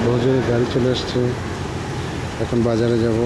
বহুজোরে গাড়ি চলে আসছে, এখন বাজারে যাব।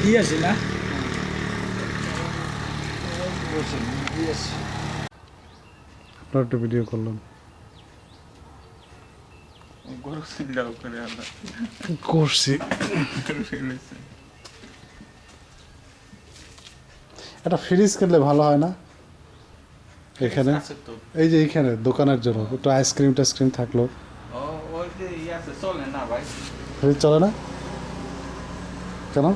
দিয়েছি না আপনার একটা ভিডিও করলাম, করছি। একটা ফ্রিজ কিনলে ভালো হয় না এখানে? এই যে এইখানে দোকানের জন্য একটু আইসক্রিম টাইসক্রিম থাকলো। ফ্রিজ চলে না কেন?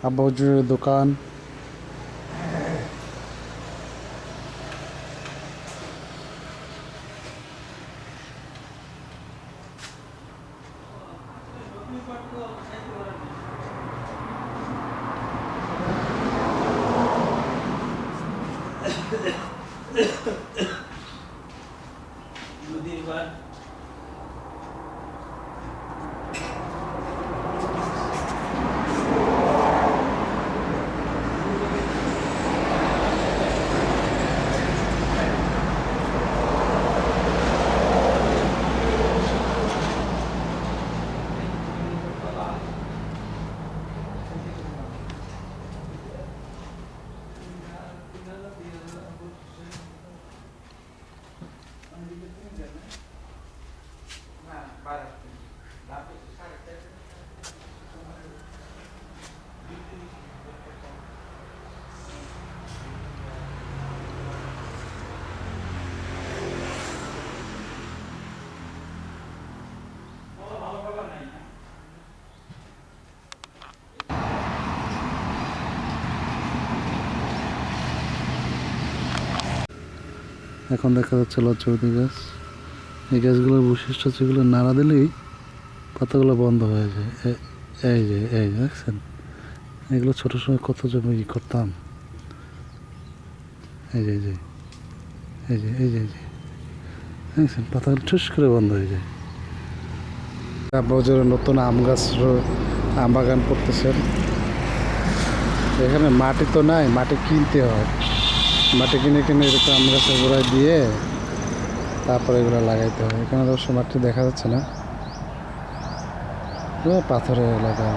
আব্বা হুজুরের দোকান। এখন দেখা যাচ্ছে লজ্জাবতী গাছ। এই গাছগুলোর বৈশিষ্ট্য হচ্ছে এগুলো নাড়া দিলেই পাতাগুলো বন্ধ হয়ে যায়। এই যে দেখছেন, এগুলো ছোটোর সময় কত জমি করতাম। এই যে দেখছেন, পাতাগুলো ঠুস করে বন্ধ হয়ে যায়। বছরের নতুন আম গাছ, আম বাগান করতেছেন। এখানে মাটি তো নাই, মাটি কিনতে হয়। মাটি কিনে এরকম আম গাছের গোড়ায় দিয়ে তারপরে এগুলো লাগাইতে হয়। এখানে অবশ্য মাটি দেখা যাচ্ছে না, পাথরের এলাকা।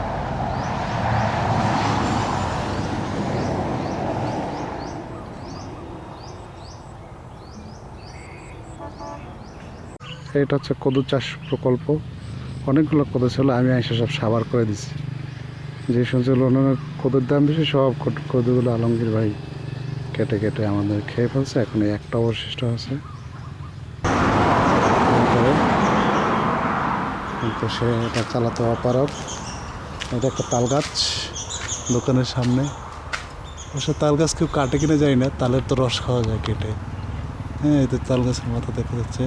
এটা হচ্ছে কদু চাষ প্রকল্প। অনেকগুলো কদু ছিল, আমি এসে সব সাবার করে দিছি। যে শুনছিল ওনার কদুর দাম বেশি, সব কদুগুলো আলমগীর ভাই কেটে কেটে আমাদের খেয়ে ফেলছে। এখন এই একটা অবশিষ্ট আছে, কিন্তু সে এটা চালাতে অপারগ। এটা একটা তাল গাছ দোকানের সামনে। অবশ্য তাল গাছ কেউ কাটে কিনা যায় না, তালের তো রস খাওয়া যায় কেটে। হ্যাঁ, এই তো তাল গাছের মাথা দেখা যাচ্ছে।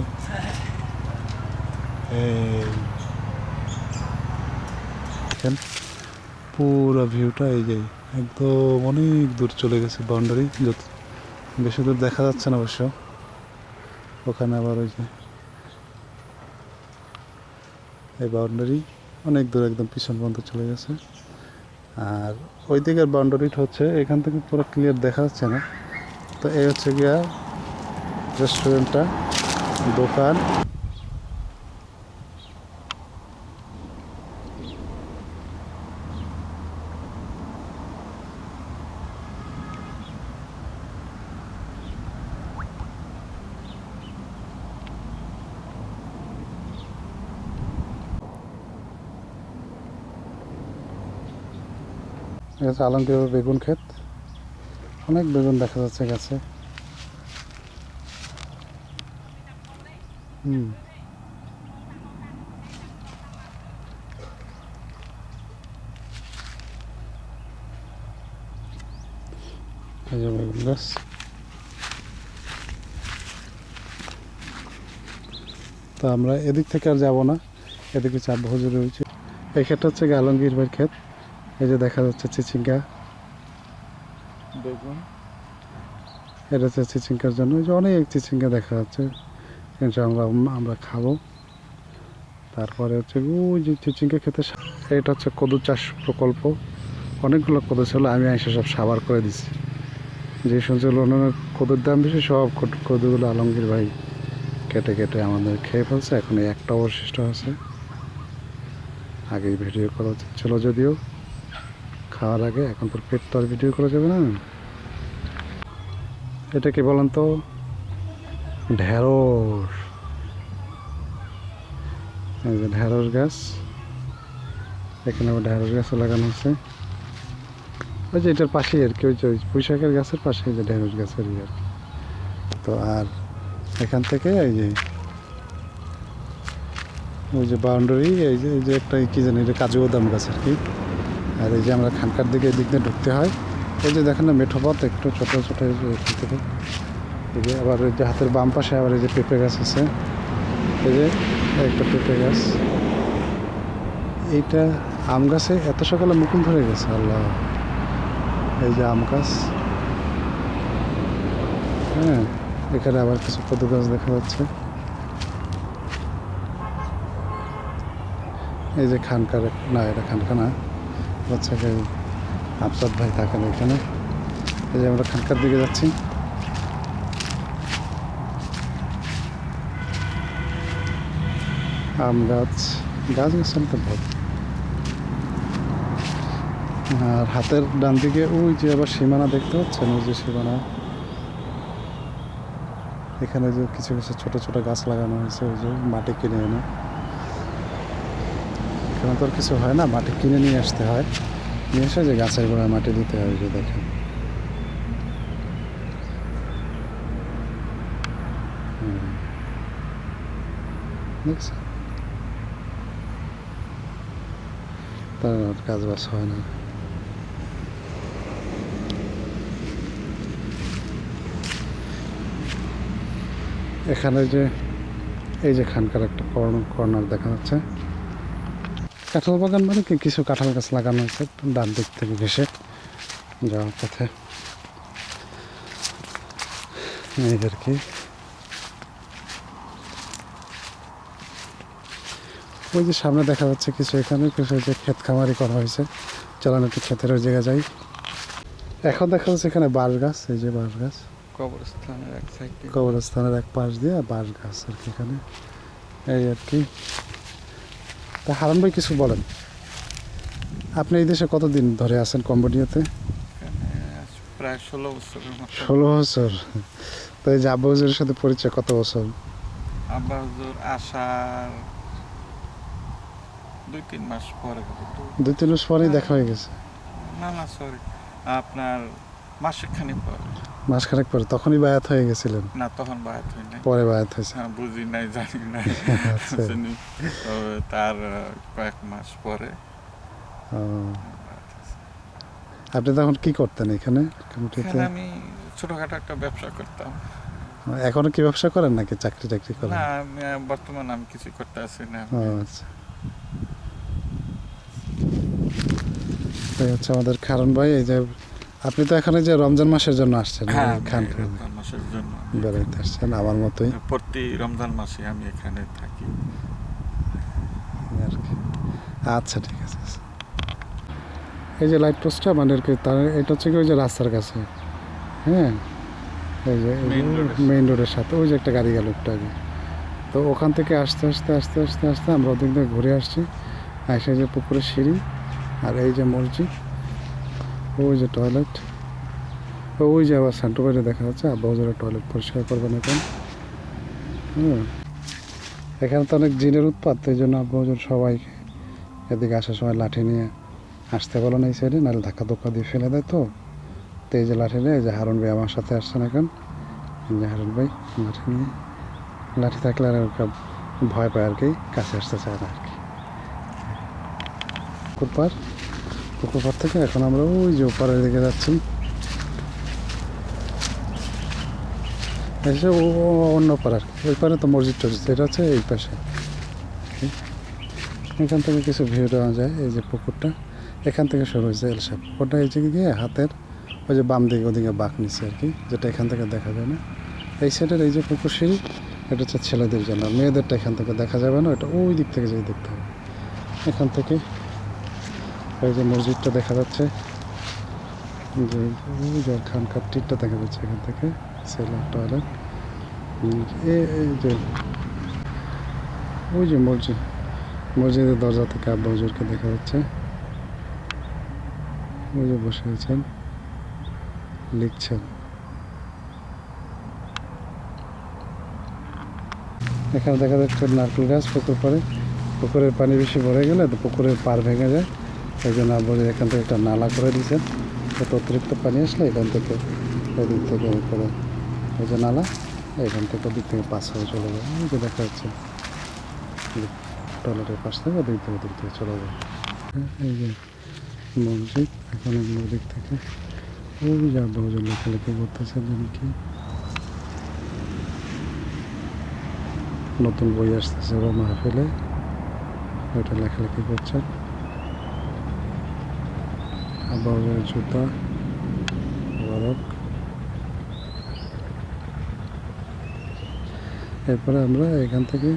দেখেন পুরো ভিউটা, এই যে একদম অনেক দূর চলে গেছে বাউন্ডারি, যত বেশি দূর দেখা যাচ্ছে না অবশ্য। ওখানে আবার ওই যে এই বাউন্ডারি অনেক দূর, একদম পিছন পর্যন্ত চলে গেছে। আর ওই দিকের বাউন্ডারিটা হচ্ছে এখান থেকে পুরো ক্লিয়ার দেখা যাচ্ছে না। তো এই হচ্ছে গিয়া রেস্টুরেন্টটা, দোকান। এটা আলমগীর বেগুন ক্ষেত, অনেক বেগুন দেখা যাচ্ছে গাছে। এই যে বেগুন গাছ। তো আমরা এদিক থেকে আর যাবো না, এদিকে চাপ হুজুর রয়েছে। এই ক্ষেতটা হচ্ছে আলমগীর ভাইয়ের ক্ষেত। এই যে দেখা যাচ্ছে চিচিঙ্গা, বেগুন। এটা হচ্ছে চিচিঙ্গার জন্য, ওই যে অনেক চিচিঙ্গা দেখা যাচ্ছে। ইনশাআল্লাহ আমরা খাবো। তারপরে হচ্ছে ওই যে চিচিঙ্গা খেতে, এটা হচ্ছে কদু চাষ প্রকল্প। অনেকগুলো কদু ছিল, আমি এসে সব সাবার করে দিছি। যে শুনছিল ওনার কদুর দাম বেশি, সব কদুগুলো আলমগীর ভাই কেটে কেটে আমাদের খেয়ে ফেলছে। এখন এই একটা অবশিষ্ট আছে। আগেই ভিডিও করা উচিত ছিল যদিও, খাওয়ার আগে। এখন তোর পেট তো আর ভিডিও করা যাবে না। এটা কি বলেন তো? ঢেঁড়স। এই যে ঢেঁড়স গাছ, এখানে আবার ঢেঁড়স গাছও লাগানো হচ্ছে। ওই যে এটার পাশেই আর কি, ওই যে ওই পুঁইশাকের গাছের পাশে যে ঢেঁড়স গাছের আর কি। তো আর এখান থেকে এই যে ওই যে বাউন্ডারি, এই যে একটা কি জানি, এটা কাজু বাদাম গাছ আর কি। আর এই যে আমরা খানকার দিকে এদিক দিয়ে ঢুকতে হয়। এই যে দেখেন না মেঠো পথ, একটু ছোটো ছোটো এখান থেকে। এই যে আবার এই যে হাতের বাম পাশে আবার এই যে পেঁপে গাছ আছে। এই যে একটা পেঁপে গাছ। এইটা আম গাছে এত সকালে মুকুল ধরে গেছে, আল্লাহ। এই যে আম গাছ। হ্যাঁ, এখানে আবার কিছু কদু গাছ দেখা যাচ্ছে। এই যে খানকার, না এটা খানকা না, হচ্ছে আফসাদ ভাই থাকেন এখানে। এই যে আমরা খানকার দিকে যাচ্ছি। আম গাছ, গাছ গাছালি তো ভালো। আর হাতের ডান দিকে ওই যে আবার সীমানা দেখতে পাচ্ছেন, ওই যে সীমানা। এখানে যে কিছু কিছু ছোট ছোট গাছ লাগানো হয়েছে, ওই যে মাটি কিনে এনে। এখানে তো আর কিছু হয় না, মাটি কিনে নিয়ে আসতে হয়, নিয়ে এসে যে গাছের গোড়ায় মাটি দিতে হয়। যে দেখেন, দেখছেন, তার কাজ বাস হয় না। এখানে যে এই যে খানকার একটা কর্নার দেখা যাচ্ছে। কাঁঠাল বাগান মানে কি, কিছু কাঁঠাল গাছ লাগানো হয়েছে ডান দিক থেকে ঘেসে যাওয়ার পথে, এই আর কি। ওই যে সামনে দেখা যাচ্ছে কিছু, এখানে কিছু যে ক্ষেত খামারি করা হয়েছে। চলান একটু ক্ষেতের ওই জায়গায় যাই। এখন দেখা যাচ্ছে এখানে বাঁশ গাছ, এই যে বাঁশ গাছ, কবরস্থানের এক সাইড দিয়ে, কবরস্থানের এক পাশ দিয়ে বাঁশ গাছ আর কি এখানে, এই আর কি। তা হারান ভাই কিছু বলেন, আপনি এই দেশে কতদিন ধরে আছেন কম্বোডিয়াতে? প্রায় 16 বছরের মতো। 16 বছর। তো এই যে আব্বা হুজুরের সাথে পরিচয় কত বছর? আব্বা হুজুর আসার 2-3 মাস পরে হবে। 2-3 মাস পরেই দেখা হয়ে গেছে? না না সরি, আপনার মাসখানেক পরে। মাসখানেক পরে তখনই বায়াত হয়ে গেছিলেন? না তখন বায়াত হই নাই। পরে বায়াত হয়েছে? হ্যাঁ, বুঝি নাই, জানি নাই। আচ্ছা। বুঝিনি। তবে তার কয়েক মাস পরে ও, বায়াত হয়েছে। আপনি তখন কি করতেন এখানে কমিটিতে? এখানে আমি ছোটখাটো একটা ব্যবসা করতাম। এখনো কি ব্যবসা করেন নাকি চাকরি টাকরি করেন? না আমি বর্তমানে আমি কিছু করতে আসি না। ও আচ্ছা। এই হচ্ছে আমাদের খারণ ভাই। এই যে আপনি তো এখানে যে রমজান মাসের জন্য আসছেন, হ্যাঁ, এই আমি খান রমজান মাসের জন্য আমি বেড়াইতে আসছেন আমার মতোই প্রতি রমজান মাসে আমি এখানে থাকি। আর কি। আচ্ছা ঠিক আছে। এই যে লাইট পোস্টটা মানে আর কি, তার এটা হচ্ছে কি ওই যে রাস্তার কাছে, হ্যাঁ, এই যে Main road এর মেইন রোডের সাথে ওই যে একটা গাড়ি গেল একটু আগে। তো ওখান থেকে আস্তে আস্তে আস্তে আস্তে আস্তে আমরা ওদিক দিয়ে ঘুরে আসছি, এসে যে পুকুরের সিঁড়ি আর এই যে মসজিদ, ওই যে টয়লেট, ওই যে আবার সেন্ট্রো বাইরে দেখা যাচ্ছে। আব্বা হুজুরা টয়লেট পরিষ্কার করবেন এখন। হুম, এখানে তো অনেক জিনের উৎপাত, এই জন্য আব্বা হুজুর সবাই এদিকে আসার সময় লাঠি নিয়ে আসতে বলো না এই সাইডে, নাহলে ধাক্কা ধোক্কা দিয়ে ফেলে দেয়। তো তো এই যে লাঠি নিয়ে, এই যে হারুন ভাই আমার সাথে আসছেন এখন, এই যে হারুন ভাই লাঠি নিয়ে, লাঠি থাকলে আর ভয় পায় আর কি, কাছে আসতে চায় না আর কি। পুকুর পাড় থেকে এখন আমরা ওই যে ওপারের দিকে যাচ্ছি। এসে অন্য পাড় আর কি, ওই পারে তো মসজিদ টসজিদ, এটা হচ্ছে এই পাশে। এখান থেকে কিছু ভিউ দেওয়া যায়। এই যে পুকুরটা এখান থেকে শুরু হয়েছে এলসা পুকুরটা, এই যে গিয়ে হাতের ওই যে বাম দিকে ওদিকে বাঁক নিচ্ছে আর কি, যেটা এখান থেকে দেখা যায় না। এই সাইডের এই যে পুকুর সিঁড়ি, এটা হচ্ছে ছেলেদের জন্য, আর মেয়েদেরটা এখান থেকে দেখা যাবে না, এটা ওই দিক থেকে যেয়ে দেখতে হবে। এখান থেকে এই যে মসজিদটা দেখা যাচ্ছে, যে ওই যে খানকার টিটটা দেখা যাচ্ছে এখান থেকে, ছেলে টয়লেট, এই যে ওই যে মসজিদের দরজা থেকে আব্বা হুজুরকে দেখা যাচ্ছে, ওই যে বসে আছেন লিখছেন। এখানে দেখা যাচ্ছে নারকেল গাছ পুকুর পাড়ে, পুকুরের পানি বেশি ভরে গেলে তো পুকুরের পাড় ভেঙে যায়, এই জন্য আব্বা হুজুর এখান থেকে একটা নালা করে দিয়েছেন, যাতে অতিরিক্ত পানি আসলে এখান থেকে ওই দিক থেকে করে, ওই যে নালা, এখান থেকে ওদিক থেকে পাস হয়ে চলে যায়। ওই যে দেখা যাচ্ছে টয়লেটের পাশ থেকে ওদিক থেকে চলে যায়। এই যে মসজিদ, এখন এই মসজিদ থেকে ওই যে আব্বা হুজুর লেখালেখি করতেছে, যেন কি নতুন বই আসতেছে ওরা মাহফিলে, ওইটা লেখালেখি করছেন। আব্বা হুজুরের জুতা মোবারক। এরপরে আমরা এখান থেকে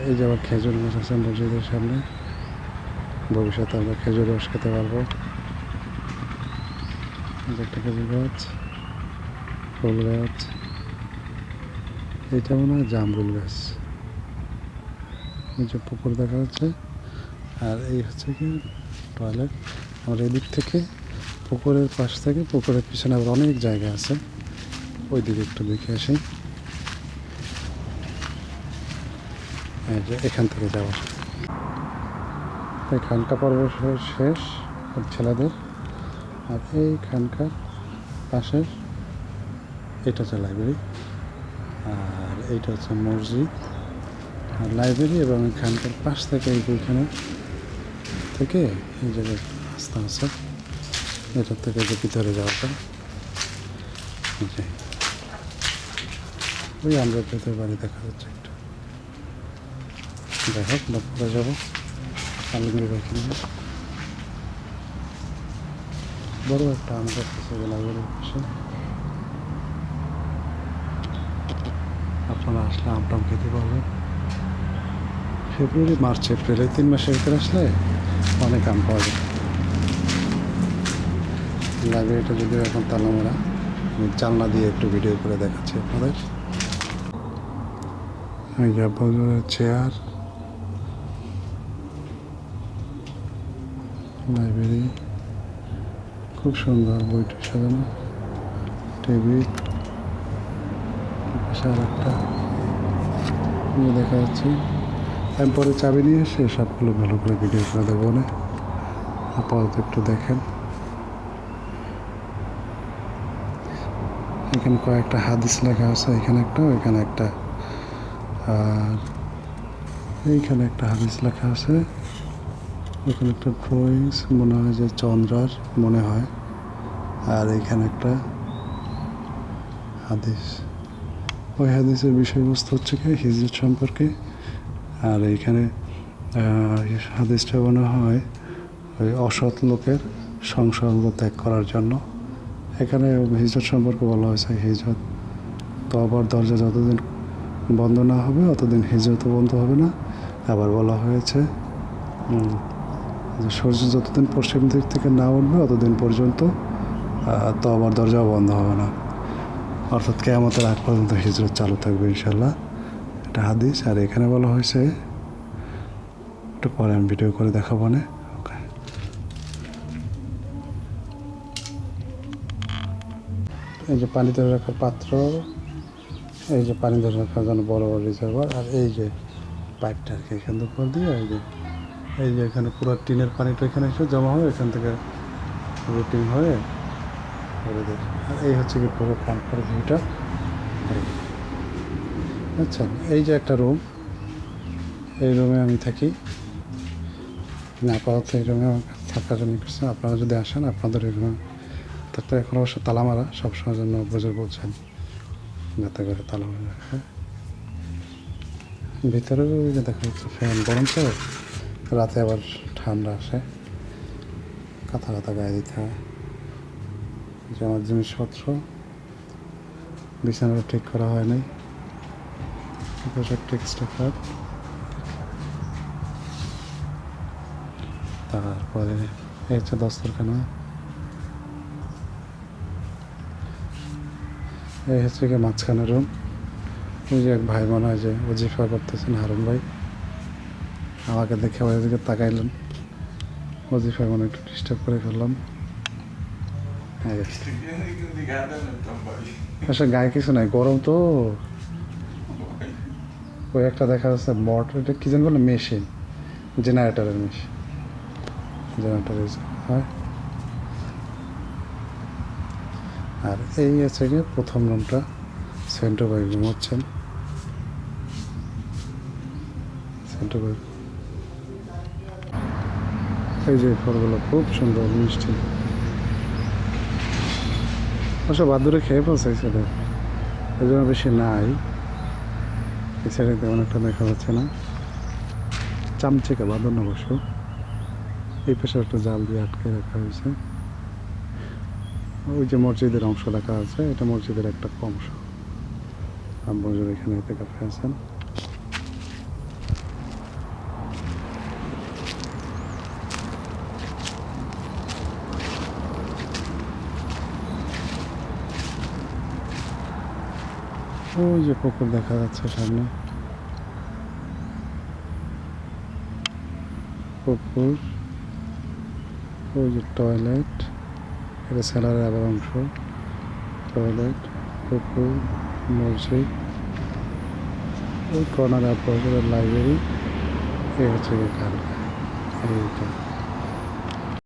এই যে আবার খেজুর গাছ আছে মসজিদের সামনে, ভবিষ্যতে আমরা খেজুর রস খেতে পারবো। একটা খেজুর গাছ, ফুল গাছ, এটা মনে হয় জামরুল গাছ। এই যে পুকুর দেখা যাচ্ছে, আর এই হচ্ছে কি টয়লেট। আমরা এদিক থেকে পুকুরের পাশ থেকে, পুকুরের পিছনে আবার অনেক জায়গা আছে, ওই দিকে একটু দেখে আসি। এই যে এখান থেকে যাওয়ার, এই খানকা পর্ব শেষ ছেলেদের, আর এই খানকার পাশের এটা হচ্ছে লাইব্রেরি, আর এইটা হচ্ছে মসজিদ আর লাইব্রেরি, এবং এখানকার পাশ থেকে এই বইখানা থেকে এই জায়গায় রাস্তা আছে, এটার থেকে যে ভিতরে যাওয়াটা, ওই আমরা ভেতর বাড়ি দেখা যাচ্ছে একটু, যাই হোক বাপুরা যাবো আলমির বাড়ি, বড় একটা আম গাছ আছে লাইব্রেরির পাশে, আপনারা আসলে আম টাম খেতে পারবেন। ফেব্রুয়ারি মার্চ এপ্রিল এই 3 মাসের ভিতরে আসলে অনেক আম পাওয়া যায়। লাইব্রেরিটা যদিও এখন তালামারা, আমি জানলা দিয়ে একটু ভিডিও করে দেখাচ্ছি আপনাদের। এই যে চেয়ার, লাইব্রেরি খুব সুন্দর, বইটা সাজানো, টেবিল, পাশে আর একটা দেখা যাচ্ছে। আমি পরে চাবি নিয়ে এসে সবগুলো ভালো করে ভিডিও করে দেবো না, আপাতত একটু দেখেন। এখানে কয়েকটা হাদিস লেখা আছে, এখানে একটা, ওইখানে একটা, আর এইখানে একটা হাদিস লেখা আছে। এখানে একটা ড্রয়িংস মনে হয় যে চন্দ্রার মনে হয়, আর এখানে একটা হাদিস। ওই হাদিসের বিষয়বস্তু হচ্ছে কি হিজরত সম্পর্কে, আর এইখানে হাদিসটা মনে হয় ওই অসৎ লোকের সংসর্গ ত্যাগ করার জন্য। এখানে হিজরত সম্পর্কে বলা হয়েছে হিজরত তওবার দরজা যতদিন বন্ধ না হবে অতদিন হিজরতও বন্ধ হবে না। আবার বলা হয়েছে যে সূর্য যতদিন পশ্চিম দিক থেকে না উঠবে অতদিন পর্যন্ত তওবার দরজাও বন্ধ হবে না, অর্থাৎ কিয়ামতের আগ পর্যন্ত হিজরত চালু থাকবে ইনশাল্লাহ। এটা হাদিস। আর এখানে বলা হয়েছে, একটু পরে আমি ভিডিও করে দেখাবো না। ওকে, এই যে পানি ধরে রাখার পাত্র, এই যে পানি ধরে রাখার জন্য বড় বড় রিজার্ভার, আর এই যে পাইপটা আর কি এখান থেকে উপর দিয়ে এই যে এখানে পুরো টিনের পানিটা এখানে এসে জমা হয়, এখান থেকে রুটিন হয়ে করে দেয়। আর এই হচ্ছে কি পুরো পাম্পের ভিউটা। আচ্ছা, এই যে একটা রুম, এই রুমে আমি থাকি না, আপাতত এই রুমে থাকার জন্য করছেন। আপনারা যদি আসেন আপনাদের এই রুমে থাকতে, এখন অবশ্য তালা মারা, সবসময়ের জন্য বুঝে বলছেন যাতে করে তালা মারা রাখে। ভিতরেও যে দেখা যাচ্ছে ফ্যান, গরম তো রাতে আবার ঠান্ডা আসে, কাঁথা কাঁথা গায়ে দিতে হয়। যে আমার জিনিসপত্র বিছানাটা ঠিক করা হয় নাই, টেক্সটা খারাপ। তারপরে এই হচ্ছে দস্তরখানা, এই হচ্ছে কি মাঝখানে রুম। ওই যে এক ভাই মনে হয় যে ওজিফা করতেছেন, হারুন ভাই, আমাকে দেখে ওই দিকে তাকাইলেন, ওজিফা মনে একটু ডিস্টার্ব করে ফেললাম। আসলে গায়ে কিছু নাই, গরম তো। ওই একটা দেখা যাচ্ছে মোটর, এটা কি যেন বলে, মেশিন, জেনারেটারের মেশিন, জেনারেটার হয়। আর এই আছে গিয়ে প্রথম রুমটা, সেন্টু ভাই ঘুমোচ্ছেন। সেন্টু ভাই, এই যে ফলগুলো খুব সুন্দর মিষ্টি, অবশ্য বাদুরে খেয়ে ফেলছে এই সাইডে, এই জন্য বেশি নাই। এই সাইডে তেমন একটা দেখা যাচ্ছে না, চামচিকা বাঁধানো অবশ্য। এই পাশে একটা জাল দিয়ে আটকে রাখা হয়েছে। ওই যে মসজিদের অংশ দেখা আছে, এটা মসজিদের একটা অংশ। আব্বুজুর এখানে এতে কাফে আছেন। ওই যে পুকুর দেখা যাচ্ছে সামনে, পুকুর, ওই যে টয়লেট, এটা সেলারের আবার অংশ, টয়লেট, পুকুর, মসজিদ, ওই কর্নারে আপনার লাইব্রেরি, এই হচ্ছে খালকা এইটা।